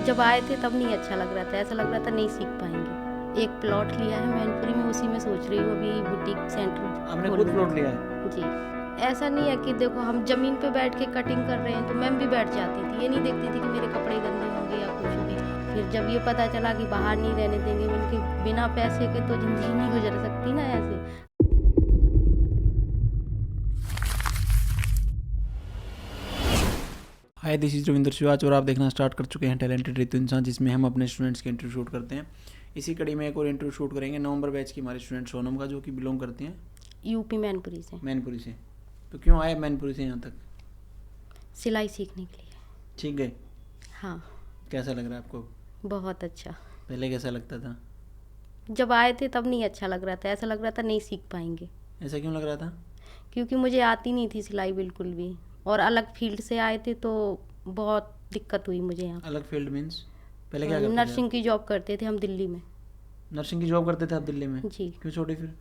जब आए थे तब नहीं अच्छा लग रहा था, ऐसा लग रहा था नहीं सीख पाएंगे। एक प्लॉट लिया है मैनपुरी में, उसी में सोच रही हूँ अभी बुटीक सेंटर आपने खुद खोलने प्लॉट का। लिया है? जी, ऐसा नहीं है कि देखो हम ज़मीन पे बैठ के कटिंग कर रहे हैं तो मैम भी बैठ जाती थी, ये नहीं देखती थी कि मेरे कपड़े गंदे होंगे या कुछ भी। फिर जब ये पता चला कि बाहर नहीं रहने देंगे, मैंने कि बिना पैसे के तो ज़िंदगी नहीं गुजर सकती ना ऐसे। हाय, दिस इज रविंद्र शिवाच और आप देखना स्टार्ट कर चुके हैं टैलेंटेड रितु इंसान, जिसमें हम अपने स्टूडेंट्स के इंटरव्यू शूट करते हैं। इसी कड़ी में एक और इंटरव्यू शूट करेंगे नवंबर बैच की हमारे स्टूडेंट सोनम का, जो कि बिलोंग करते हैं यूपी मैनपुरी से, मैनपुरी से। तो क्यों आए मैनपुरी से यहाँ तक? सिलाई सीखने के लिए। ठीक गए? हाँ, कैसा लग रहा है आपको? बहुत अच्छा। पहले कैसा लगता था? जब आए थे तब नहीं अच्छा लग रहा था, ऐसा लग रहा था नहीं सीख पाएंगे, ऐसा क्यों लग रहा था? क्योंकि मुझे आती नहीं थी सिलाई बिल्कुल भी, और अलग फील्ड से आए थे तो बहुत दिक्कत हुई मुझे यहाँ। अलग फील्ड मीन्स? पहले क्या करते थे नर्सिंग की जॉब करते थे हम दिल्ली में। आप? नर्सिंग की जॉब करते थे आप दिल्ली में? जी, क्यों छोड़ी फिर?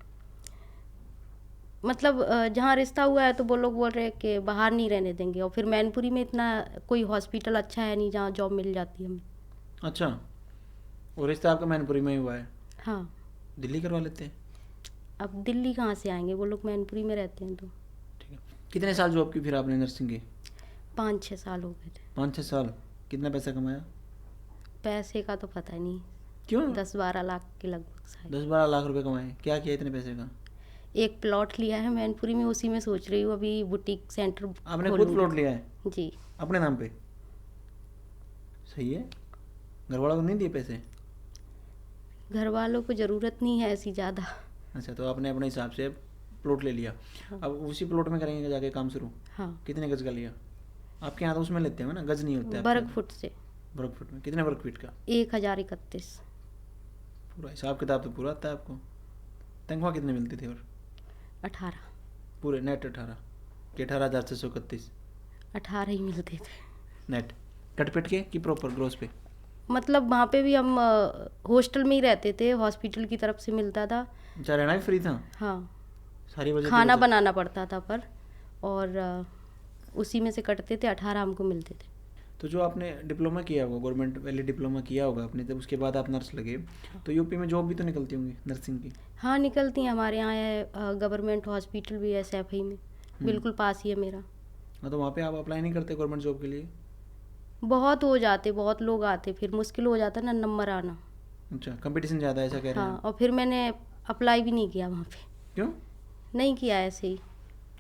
मतलब जहाँ रिश्ता हुआ है तो वो लोग बोल रहे हैं कि बाहर नहीं रहने देंगे, और फिर मैनपुरी में इतना कोई हॉस्पिटल अच्छा है नहीं जहाँ जॉब मिल जाती है हमें। अच्छा, और रिश्ता आपका मैनपुरी में ही हुआ है? हाँ, दिल्ली करवा लेते हैं। अब दिल्ली कहाँ से आएंगे, वो लोग मैनपुरी में रहते हैं तो। ठीक है, कितने साल जॉब की फिर आपने नर्सिंग की? 5-6 साल हो गए थे। 5-6 साल। कितना पैसा कमाया? पैसे का तो पता नहीं, क्यों? 10-12 लाख के लगभग शायद। 10-12 लाख रुपए कमाए? क्या किया इतने पैसे का? एक प्लॉट लिया है मैनपुरी में, उसी में सोच रही हूँ अभी बुटीक सेंटर आपने खुद खोलूंगी। प्लॉट लिया है जी, अपने नाम पे? सही है। घर वालों को नहीं दिए पैसे? घर वालों को ज़रूरत नहीं है ऐसी ज़्यादा। अच्छा, तो आपने अपने हिसाब से प्लॉट ले लिया। हाँ। अब उसी प्लॉट में करेंगे जाके काम शुरू? हाँ, कितने गज का लिया? आपके यहाँ तो उसमें लेते हैं ना, गज नहीं होते आपके वर्ग यहाँ? फुट से वर्ग फुट में कितने वर्ग फीट का? 1031। पूरा हिसाब किताब तो पूरा आता है आपको। तनख्वाह कितने मिलती थी? और 18 पूरे नेट 18 कि 18,631? 18 ही मिलते थे। नेट कट पिट के कि प्रॉपर ग्रोस पे? मतलब वहाँ पे भी हम हॉस्टल में ही रहते थे, हॉस्पिटल की तरफ से मिलता था। अच्छा, रहना भी फ्री था? हाँ, सारी वजह खाना बनाना पड़ता था पर, और उसी में से कटते थे, 18 हमको मिलते थे। तो जो आपने डिप्लोमा किया होगा, गवर्नमेंट वाले डिप्लोमा किया होगा आपने, जब उसके बाद आप नर्स लगे, तो यूपी में जॉब भी तो निकलती होंगी नर्सिंग की? हाँ, निकलती हैं, हमारे यहाँ है गवर्नमेंट हॉस्पिटल भी है सैफई में, बिल्कुल पास ही है मेरा। हाँ, तो वहाँ पे आप अप्लाई नहीं करते गवर्नमेंट जॉब के लिए? बहुत हो जाते, बहुत लोग आते, फिर मुश्किल हो जाता ना नंबर आना। अच्छा, कंपटीशन ज़्यादा है ऐसा कह रहे हैं हाँ, आप? और फिर मैंने अप्लाई भी नहीं किया वहाँ पे, क्यों? नहीं किया ऐसे ही।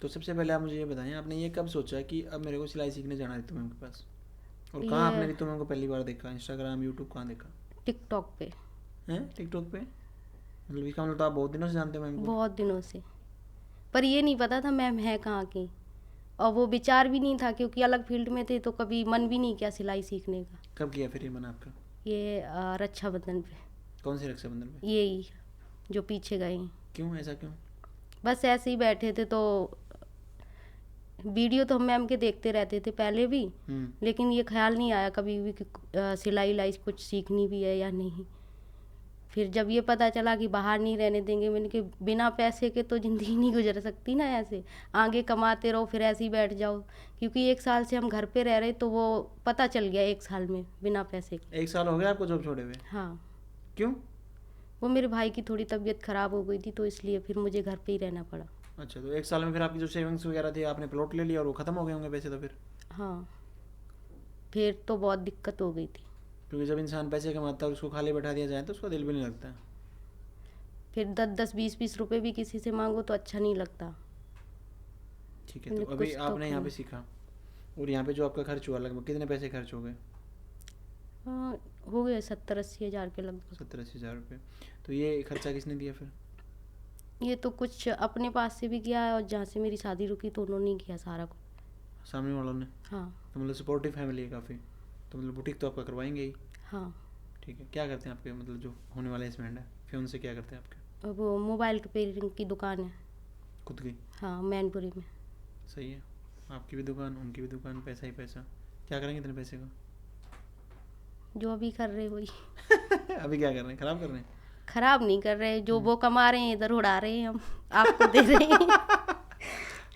तो सबसे पहले आप मुझे ये बताएं, आपने ये कब सोचा कि अब मेरे को सिलाई सीखने जाना है रितु मैम के पास? और कहाँ आपने ये रितु मैम को पहली बार देखा? इंस्टाग्राम, यूट्यूब, कहाँ देखा? टिकटॉक पे, हैं, टिकटॉक पे? मतलब इसका मतलब तो आप बहुत दिनों से जानते हो मैम को? बहुत दिनों से, पर ये नहीं पता था मैम है कहाँ की, और वो विचार भी नहीं था क्योंकि अलग फील्ड में थे, तो कभी मन भी नहीं किया सिलाई सीखने का। कब किया फिर ये मन आपका? ये रक्षाबंधन पे, कौन से रक्षाबंधन पे? यही जो पीछे गए हैं। क्यों, ऐसा क्यों? बस ऐसे ही बैठे थे तो वीडियो तो हम मैम के देखते रहते थे पहले भी, लेकिन ये ख्याल नहीं आया कभी भी कि सिलाई लाई कुछ सीखनी भी है या नहीं। फिर जब ये पता चला कि बाहर नहीं रहने देंगे, मैंने कि बिना पैसे के तो ज़िंदगी नहीं गुजर सकती ना ऐसे, आगे कमाते रहो फिर ऐसे ही बैठ जाओ। क्योंकि 1 साल से हम घर पे रह रहे, तो वो पता चल गया 1 साल में बिना पैसे के। 1 साल हो गया आपको जॉब छोड़े हुए? हाँ, क्यों? वो मेरे भाई की थोड़ी तबीयत ख़राब हो गई थी, तो इसलिए फिर मुझे घर पे ही रहना पड़ा। अच्छा, तो 1 साल में फिर आपकी जो सेविंग्स वगैरह थी, आपने प्लॉट ले लिया और वो ख़त्म हो गए होंगे पैसे तो फिर? हाँ, फिर तो बहुत दिक्कत हो गई थी। क्योंकि जब इंसान पैसे कमाता है और उसको खाली बैठा दिया जाए तो उसका दिल भी नहीं लगता। फिर 10-10, 20-20 रुपए भी किसी से मांगो तो अच्छा नहीं लगता। ठीक है, तो अभी आपने यहाँ पे सीखा और यहाँ पे जो आपका खर्च हुआ, लगभग कितने पैसे खर्च हो गए? हाँ, हो गए 70-80 हज़ार के लगभग। 70-80 हज़ार रुपये। तो ये खर्चा किसने दिया फिर? ये तो कुछ अपने पास से भी किया है, और जहाँ से मेरी शादी रुकी तो उन्होंने ही किया सारा कुछ। सामने वालों ने? हाँ। तो मतलब सपोर्टिव फैमिली है काफ़ी। तो मतलब बुटीक तो आपका करवाएंगे ही? हाँ, ठीक है, क्या करते हैं आपके मतलब जो होने वाले हस्बैंड है, फिर उनसे क्या करते हैं आपके? वो मोबाइल रिपेयरिंग की दुकान है। खुद की? हाँ, मैनपुरी में। सही है, आपकी भी दुकान उनकी भी दुकान, पैसा ही पैसा। क्या करेंगे इतने पैसे का? जो अभी कर रहे वही। अभी क्या कर रहे हैं, ख़राब कर रहे हैं? खराब नहीं कर रहे, जो वो कमा रहे हैं इधर उड़ा रहे हैं, हम आपको दे रहे हैं।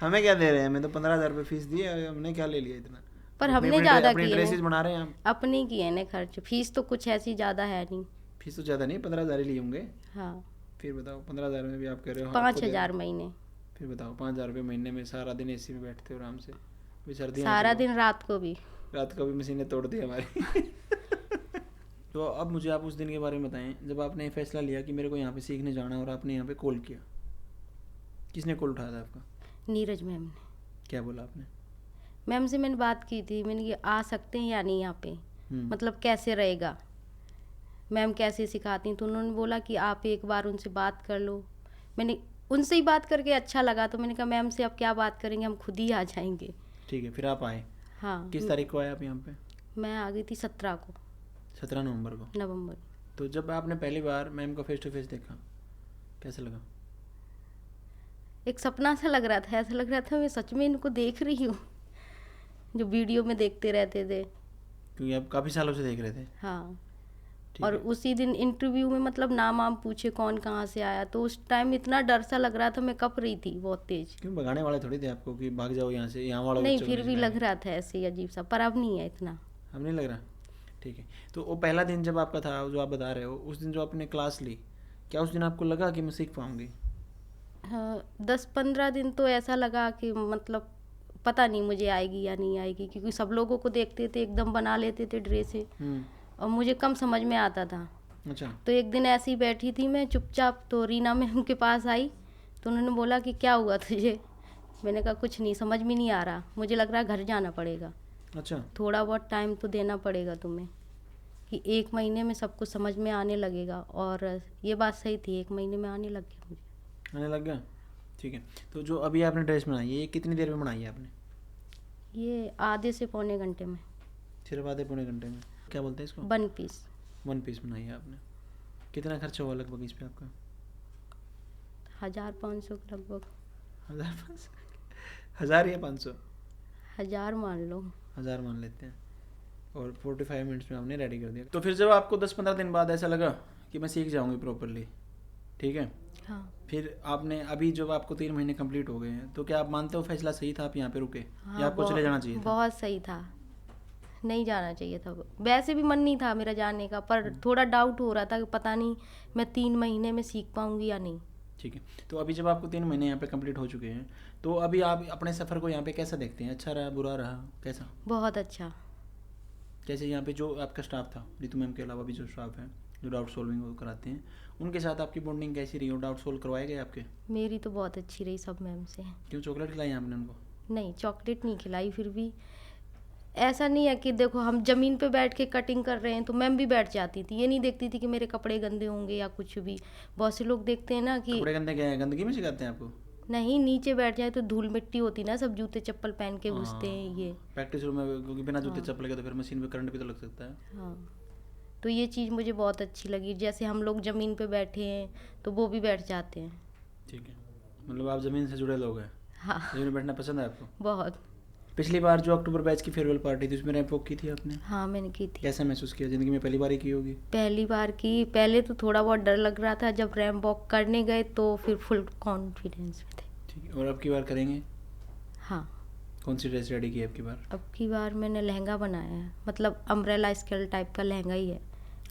हमें क्या दे रहे हैं? हमें तो 15,000 रुपये फीस दी है, हमने क्या ले लिया इतना? पर हमने ज़्यादा अपने किए ड्रेसेस हैं, बना रहे हैं आप? अपने किए हैं खर्च। फीस तो कुछ ऐसी ज़्यादा है नहीं। फीस तो ज़्यादा नहीं, 15,000 ही लिए होंगे। हाँ, फिर बताओ 15,000 में भी आप कह रहे हो 5,000 महीने। फिर बताओ 5,000 रुपये महीने में सारा दिन एसी में बैठते हो आराम से, भी सर्दियाँ सारा दिन, रात को भी। रात को भी मशीनें तोड़ दी हमारी। तो अब मुझे आप उस दिन के बारे में बताएं जब आपने फैसला लिया कि मेरे को यहाँ पे सीखने जाना और आपने यहाँ पे कॉल किया। किसने कॉल उठाया था आपका? नीरज मैम ने। क्या बोला आपने? मैम से मैंने बात की थी, मैंने कि आ सकते हैं या नहीं यहाँ पे, मतलब कैसे रहेगा, मैम कैसे सिखाती हैं। तो उन्होंने बोला कि आप एक बार उनसे बात कर लो। मैंने उनसे ही बात करके अच्छा लगा, तो मैंने कहा मैम से अब क्या बात करेंगे, हम खुद ही आ जाएंगे। ठीक है, फिर आप आए। हाँ। किस तारीख को आए आप यहाँ पे? मैं आ गई थी 17 को, 17 नवंबर को। नवंबर। तो जब आपने पहली बार मैम को फेस टू फेस देखा कैसा लगा? एक सपना सा लग रहा था, ऐसा लग रहा था मैं सच में इनको देख रही हूँ, जो वीडियो में देखते रहते थे। क्योंकि आप काफ़ी सालों से देख रहे थे। हाँ। ठीक और है। उसी दिन इंटरव्यू में मतलब नाम आम पूछे कौन कहाँ से आया, तो उस टाइम इतना डर सा लग रहा था, मैं कँप रही थी बहुत तेज। क्यों, भगाने वाले थोड़ी थे आपको कि भाग जाओ यहाँ से, यहाँ वालों नहीं, फिर भी लग रहा था ऐसे ही अजीब सा, पर अब नहीं है इतना। अब नहीं लग रहा? ठीक है। तो वो पहला दिन जब आपका था, जो आप बता रहे हो, उस दिन जो आपने क्लास ली, क्या उस दिन आपको लगा कि मैं सीख पाऊंगी? हाँ, 10-15 दिन तो ऐसा लगा कि मतलब पता नहीं मुझे आएगी या नहीं आएगी, क्योंकि सब लोगों को देखते थे एकदम बना लेते थे ड्रेसें, और मुझे कम समझ में आता था। अच्छा। तो एक दिन ऐसी बैठी थी मैं चुपचाप, तो रीना मैम के पास आई, तो उन्होंने बोला कि क्या हुआ तुझे? मैंने कहा कुछ नहीं, समझ में नहीं आ रहा, मुझे लग रहा है घर जाना पड़ेगा। अच्छा। थोड़ा बहुत टाइम तो देना पड़ेगा तुम्हें, कि 1 महीने में सब कुछ समझ में आने लगेगा। और ये बात सही थी, 1 महीने में आने लग गया मुझे। आने लग गया? ठीक है। तो जो अभी आपने ड्रेस बनाई है, ये कितनी देर में बनाई है आपने? ये आधे से पौने घंटे में। सिर्फ आधे पौने घंटे में? क्या बोलते हैं इसको? 1 पीस। 1 पीस बनाई है आपने। कितना खर्चा हुआ लगभग इस पे आपका? 1,500 के लगभग। 1,000 या 500? 1,000 मान लो। 1,000 मान लेते हैं। और 45 मिनट्स में आपने रेडी कर दिया। तो फिर जब आपको 10-15 दिन बाद ऐसा लगा कि मैं सीख जाऊंगी प्रॉपरली, ठीक है, हाँ। फिर आपने अभी जब आपको 3 महीने कंप्लीट हो गए हैं, तो क्या आप मानते हो फैसला सही था, आप यहाँ पे रुके, हाँ, या आपको चले जाना चाहिए था? बहुत सही था, नहीं जाना चाहिए था। वैसे भी मन नहीं था मेरा जाने का, पर थोड़ा डाउट हो रहा था कि पता नहीं मैं 3 महीने में सीख पाऊंगी या नहीं। ठीक है। तो अभी जब आपको 3 महीने यहाँ पे कंप्लीट हो चुके हैं, तो अभी आप अपने सफ़र को यहाँ पे कैसा देखते हैं? अच्छा रहा, बुरा रहा, कैसा? बहुत अच्छा। कैसे यहाँ पे जो आपका स्टाफ था, रितु मैम के अलावा भी जो स्टाफ है जो डाउट सॉल्विंग वो कराते हैं, उनके साथ आपकी बॉन्डिंग कैसी रही? और डाउट सॉल्व करवाए गए आपके? मेरी तो बहुत अच्छी रही सब मैम से। क्यों, चॉकलेट खिलाई आपने उनको? नहीं, चॉकलेट नहीं खिलाई, फिर भी ऐसा नहीं है कि देखो हम ज़मीन पे बैठ के कटिंग कर रहे हैं तो मैम भी बैठ जाती थी, ये नहीं देखती थी कि मेरे कपड़े गंदे होंगे या कुछ भी। बहुत से लोग देखते हैं ना कि कपड़े गंदे क्या है, गंदगी में सिखाते हैं आपको? नहीं, नीचे बैठ जाए तो धूल मिट्टी होती ना, सब जूते चप्पल पहन के घुसते हैं ये। प्रैक्टिस रूम में, क्योंकि बिना जूते चप्पल के तो फिर मशीन पे करंट भी तो लग सकता है। हाँ, तो ये चीज़ मुझे बहुत अच्छी लगी, जैसे हम लोग ज़मीन पे बैठे हैं तो वो भी बैठ जाते हैं। ठीक है, मतलब आप ज़मीन से जुड़े लोग हैं। हाँ, ज़मीन में बैठना पसंद है आपको? बहुत। पिछली बार जो अक्टूबर बैच की फेयरवेल पार्टी थी उसमें रैंप वॉक की थी आपने? हाँ, मैंने की थी। कैसा महसूस किया? ज़िंदगी में पहली बार ही की होगी। पहली बार की, पहले तो थोड़ा बहुत डर लग रहा था, जब रैंप वॉक करने गए तो फिर फुल कॉन्फिडेंस में थे। ठीक है। और अब की बार करेंगे? हाँ, कौन सी ड्रेस रेडी की अब की बार? अब की बार मैंने लहंगा बनाया है, मतलब अम्ब्रेला स्कर्ट टाइप का लहंगा ही है,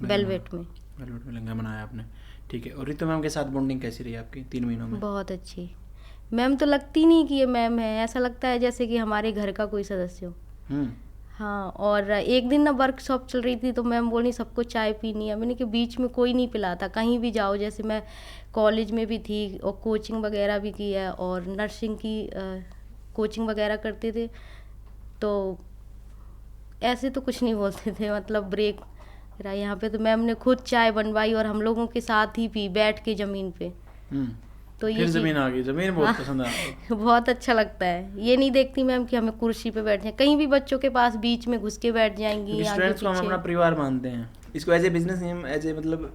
वेलवेट में। वेलवेट में लहंगा बनाया आपने, ठीक है। और रितु मैम के साथ बॉन्डिंग कैसी रही आपकी 3 महीनों में? बहुत अच्छी। मैम तो लगती नहीं कि ये मैम है, ऐसा लगता है जैसे कि हमारे घर का कोई सदस्य हो। हाँ, और एक दिन ना वर्कशॉप चल रही थी तो मैम बोली सबको चाय पीनी है, मैंने कि बीच में कोई नहीं पिलाता, कहीं भी जाओ, जैसे मैं कॉलेज में भी थी और कोचिंग वगैरह भी की है और नर्सिंग की कोचिंग वगैरह करते थे, तो ऐसे तो कुछ नहीं बोलते थे, मतलब ब्रेक रहा यहाँ पे तो मैम ने खुद चाय बनवाई और हम लोगों के साथ ही पी बैठ के ज़मीन पे। तो फिर ये ज़मीन आ गई, ज़मीन बहुत पसंद है आपको? बहुत अच्छा लगता है। ये नहीं देखती मैम कि हमें कुर्सी पे बैठ जाए, कहीं भी बच्चों के पास बीच में घुस के बैठ जाएंगी, आगे स्टूडेंट्स को हम अपना पीछे। परिवार मानते हैं, इसको एज ए बिजनेस हम एज ए मतलब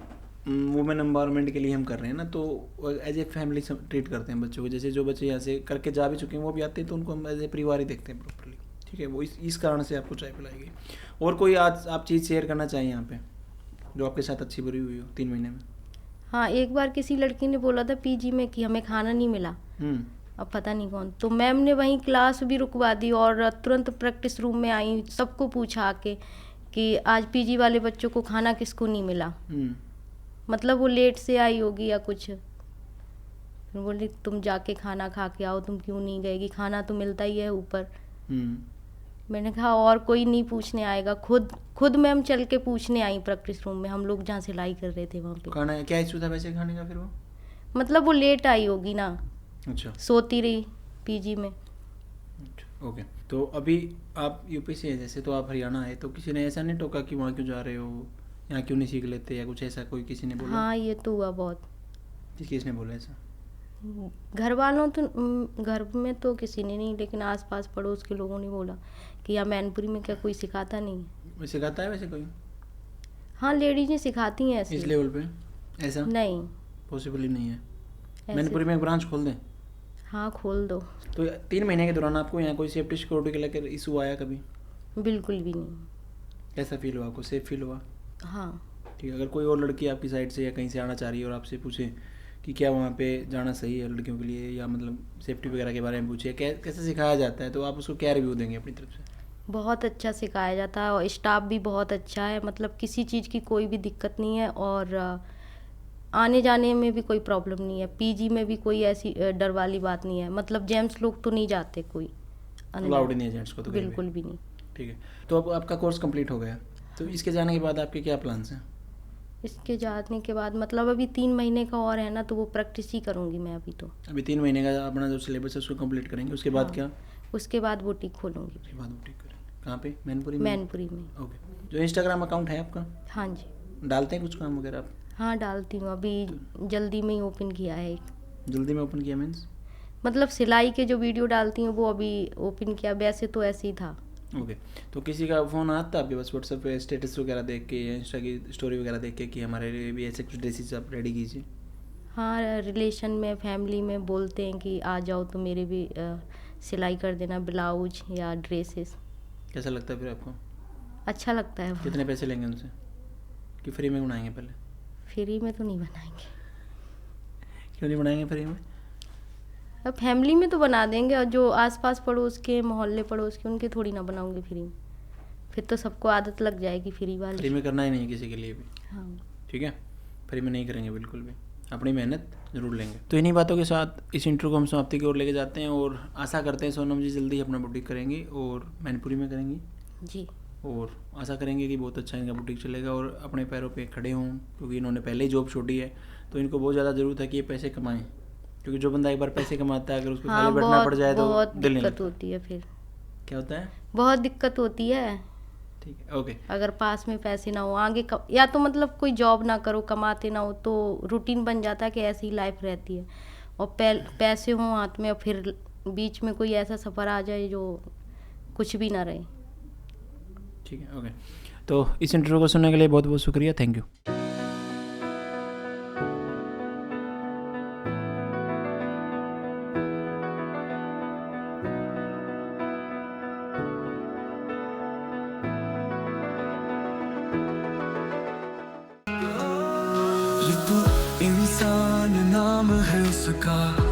वुमेन एम्पावरमेंट के लिए हम कर रहे हैं ना, तो एज ए फैमिली ट्रीट करते हैं बच्चों को। जैसे जो बच्चे यहाँ से करके जा भी चुके हैं वो भी आते हैं, तो उनको हम एज ए परिवार ही देखते हैं प्रॉपरली, ठीक है। वो इस कारण से आपको चाय पिलाएगी। और कोई आज आप चीज़ शेयर करना चाहिए यहाँ पे जो आपके साथ अच्छी बुरी हुई हो 3 महीने में? हाँ, एक बार किसी लड़की ने बोला था पीजी में कि हमें खाना नहीं मिला, अब पता नहीं कौन। तो मैम ने वहीं क्लास भी रुकवा दी और तुरंत प्रैक्टिस रूम में आई, सबको पूछा आके कि आज पीजी वाले बच्चों को खाना किसको नहीं मिला। मतलब वो लेट से आई होगी या कुछ। फिर बोली तुम जाके खाना खा के आओ, तुम क्यों नहीं गएगी, खाना तो मिलता ही है ऊपर। मैंने कहा और कोई नहीं पूछने आएगा, खुद मैम चल के पूछने आई प्रैक्टिस रूम में, हम लोग जहाँ सिलाई कर रहे थे वहाँ पे। खाना क्या इशू था वैसे खाने का फिर वो? मतलब वो लेट आई होगी ना। अच्छा। सोती रही पीजी में। अच्छा, ओके। तो अभी आप यूपी से है जैसे, तो आप हरियाणा आए, तो किसी ने ऐसा नहीं टोका कि वहाँ क्यों जा रहे हो, यहाँ क्यों नहीं सीख लेते, या कुछ ऐसा कोई किसी ने बोला? हाँ ये तो हुआ बहुत। किसने बोला ऐसा? घर वालों तो घर में तो किसी ने नहीं, लेकिन आसपास पड़ोस के लोगों ने बोला कि यहाँ मैनपुरी में क्या कोई सिखाता नहीं है। सिखाता है वैसे कोई? हाँ लेडीजें सिखाती हैं ऐसे। इस लेवल पे ऐसा नहीं पॉसिबल ही नहीं है। मैनपुरी में एक ब्रांच खोल दें? हाँ खोल दो। तो 3 महीने के दौरान आपको यहाँ कोई सेफ्टी सिक्योरिटी के लेकर इशू आया कभी? बिल्कुल भी नहीं। कैसा फील हुआ आपको, सेफ फील हुआ? हाँ। ठीक है। अगर कोई और लड़की आपकी साइड से या कहीं से आना चाह रही है और आपसे पूछे कि क्या वहाँ पे जाना सही है लड़कियों के लिए, या मतलब सेफ्टी वगैरह के बारे में पूछे, कैसे सिखाया जाता है, तो आप उसको क्या रिव्यू देंगे अपनी तरफ से? बहुत अच्छा सिखाया जाता है और स्टाफ भी बहुत अच्छा है, मतलब किसी चीज़ की कोई भी दिक्कत नहीं है और आने जाने में भी कोई प्रॉब्लम नहीं है। पीजी में भी कोई ऐसी डर वाली बात नहीं है, मतलब जेंट्स लोग तो नहीं जाते कोई अलाउड नहीं है जेंट्स को तो? बिल्कुल भी नहीं। ठीक है। तो अब आपका कोर्स कंप्लीट हो गया, तो इसके जाने के बाद आपके क्या प्लान्स हैं? इसके जाने के बाद मतलब अभी 3 महीने का और है ना, तो वो प्रैक्टिस ही करूँगी मैं अभी। तो अभी 3 महीने का अपना जो सिलेबस है उसको कंप्लीट करेंगे, उसके बाद क्या? उसके बाद बुटीक खोलूँगी। उसके बाद बुटीक करेंगे। कहाँ पे? मैनपुरी में? मैनपुरी में। ओके। जो इंस्टाग्राम अकाउंट है आपका? हाँ जी। डालते हैं कुछ काम वगैरह आप? हाँ डालती हूँ, अभी जल्दी में ही ओपन किया है एक। जल्दी में ओपन किया मीन्स? मतलब सिलाई के जो वीडियो डालती हूँ वो अभी ओपन किया, वैसे तो ऐसे ही था। ओके। तो किसी का फ़ोन आता है आपके पास व्हाट्सएप पे स्टेटस वगैरह देख के या इंस्टा की स्टोरी वगैरह देख के कि हमारे लिए भी ऐसे कुछ ड्रेसेस आप रेडी कीजिए? हाँ रिलेशन में फैमिली में बोलते हैं कि आ जाओ तो मेरे भी सिलाई कर देना ब्लाउज या ड्रेसेस। कैसा लगता है फिर आपको? अच्छा लगता है। कितने पैसे लेंगे उनसे, कि फ्री में बनाएंगे? पहले फ्री में तो नहीं बनाएंगे। क्यों नहीं बनाएंगे फ्री में? अब फैमिली में तो बना देंगे, और जो आसपास पड़ोस के मोहल्ले पड़ोस के उनके थोड़ी ना बनाऊंगी फ्री में, फिर तो सबको आदत लग जाएगी फ्री वाली। फ्री में करना ही नहीं है किसी के लिए भी। हाँ ठीक है, फ्री में नहीं करेंगे बिल्कुल भी, अपनी मेहनत ज़रूर लेंगे। तो इन्हीं बातों के साथ इस इंटरव्यू को हम समाप्ति की ओर लेके जाते हैं और आशा करते हैं सोनम जी जल्दी अपना बुटीक करेंगी और मैनपुरी में करेंगी जी। और आशा करेंगे कि बहुत अच्छा इनका बुटीक चलेगा और अपने पैरों पे खड़े हों, क्योंकि इन्होंने पहले ही जॉब छोड़ी है तो इनको बहुत ज़्यादा ज़रूरत है कि ये पैसे कमाएं, क्योंकि जो बंदा एक बार पैसे कमाता है अगर उसको खाली बैठना पड़ जाए तो बहुत दिल नहीं दिक्कत लगता। होती है फिर। क्या होता है? बहुत दिक्कत होती है। ठीक है, ओके। अगर पास में पैसे ना हो आगे या तो मतलब कोई जॉब ना करो, कमाते ना हो, तो रूटीन बन जाता है कि ऐसी ही लाइफ रहती है, और पैसे हों हाथ में और फिर बीच में कोई ऐसा सफ़र आ जाए जो कुछ भी ना रहे। ठीक है, ओके। तो इस इंटरव्यू को सुनने के लिए बहुत बहुत शुक्रिया, थैंक यू। इंसान नाम है उसका।